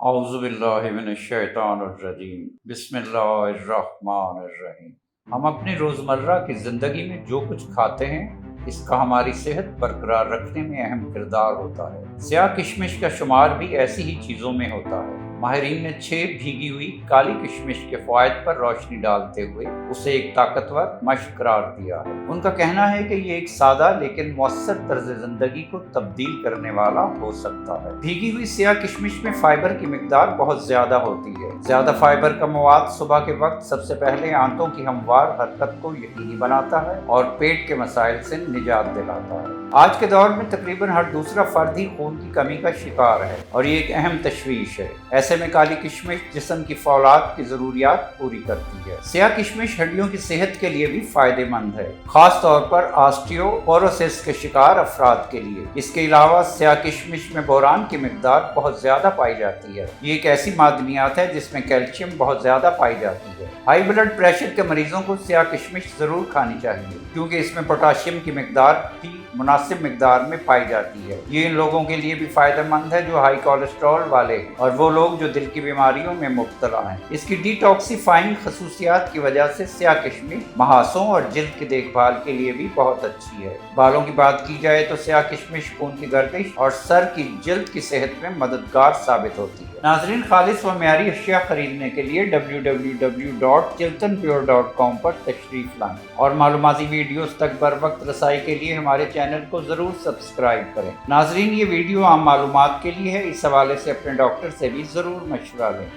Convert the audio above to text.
اعوذ باللہ من الشیطان الرجیم بسم اللہ الرحمن الرحیم۔ ہم اپنی روزمرہ کی زندگی میں جو کچھ کھاتے ہیں اس کا ہماری صحت برقرار رکھنے میں اہم کردار ہوتا ہے۔ سیاہ کشمش کا شمار بھی ایسی ہی چیزوں میں ہوتا ہے۔ ماہرین نے 6 بھیگی ہوئی کالی کشمش کے فوائد پر روشنی ڈالتے ہوئے اسے ایک طاقتور مشق قرار دیا ہے۔ ان کا کہنا ہے کہ یہ ایک سادہ لیکن مؤثر طرز زندگی کو تبدیل کرنے والا ہو سکتا ہے۔ بھیگی ہوئی سیاہ کشمش میں فائبر کی مقدار بہت زیادہ ہوتی ہے۔ زیادہ فائبر کا مواد صبح کے وقت سب سے پہلے آنتوں کی ہموار حرکت کو یقینی بناتا ہے اور پیٹ کے مسائل سے نجات دلاتا ہے۔ آج کے دور میں تقریباً ہر دوسرا فرد ہی خون کی کمی کا شکار ہے اور یہ ایک اہم تشویش ہے۔ ایسے میں کالی کشمش جسم کی فولاد کی ضروریات پوری کرتی ہے۔ سیاہ کشمش ہڈیوں کی صحت کے لیے بھی فائدہ مند ہے، خاص طور پر آسٹیوپوروسس کے شکار افراد کے لیے۔ اس کے علاوہ سیاہ کشمش میں بوران کی مقدار بہت زیادہ پائی جاتی ہے۔ یہ ایک ایسی معدنیات ہے جس میں کیلشیم بہت زیادہ پائی جاتی ہے۔ ہائی بلڈ پریشر کے مریضوں کو سیاہ کشمش ضرور کھانی چاہیے کیونکہ اس میں پوٹاشیم کی مقدار بھی مناسب مقدار میں پائی جاتی ہے۔ یہ ان لوگوں کے لیے بھی فائدہ مند ہے جو ہائی کولیسٹرول والے ہیں اور وہ لوگ جو دل کی بیماریوں میں مبتلا ہیں۔ اس کی ڈی ٹاکسیفائنگ خصوصیات کی وجہ سے سیاہ کشمش مہاسوں اور جلد کی دیکھ بھال کے لیے بھی بہت اچھی ہے۔ بالوں کی بات کی جائے تو سیاہ کشمش خون کی گردش اور سر کی جلد کی صحت میں مددگار ثابت ہوتی ہے۔ ناظرین، خالص و معیاری اشیاء خریدنے کے لیے www.chiltonpure.com پر تشریف لائیں اور معلوماتی ویڈیوز تک بر وقت رسائی کے لیے ہمارے چینل کو ضرور سبسکرائب کریں۔ ناظرین، یہ ویڈیو عام معلومات کے لیے ہے، اس حوالے سے اپنے ڈاکٹر سے بھی ضرور مشورہ لیں۔